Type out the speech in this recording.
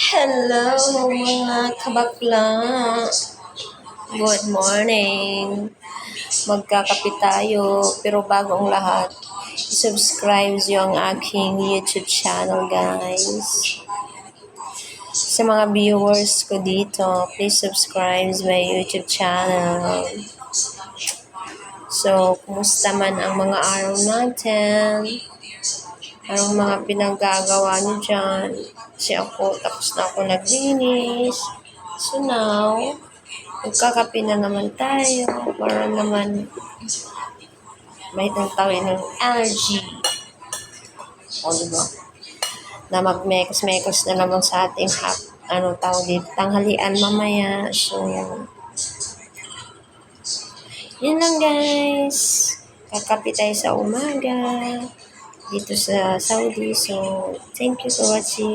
Hello mga kabakla! Good morning! Magkakape tayo, pero bago ang lahat, subscribe nyo ang aking YouTube channel, guys. Sa mga viewers ko dito, please subscribe my YouTube channel. So, kumusta man ang mga araw natin? Anong mga pinagagawa niyo dyan? Kasi ako, tapos na ako naglinis. So now, magkakape na naman tayo para naman may tawin ng energy. O, diba? Na magmekos-mekos na naman sa ating tanghalian mamaya. So, yun lang guys. Kakape tayo sa umaga dito sa Saudi. So, thank you for watching.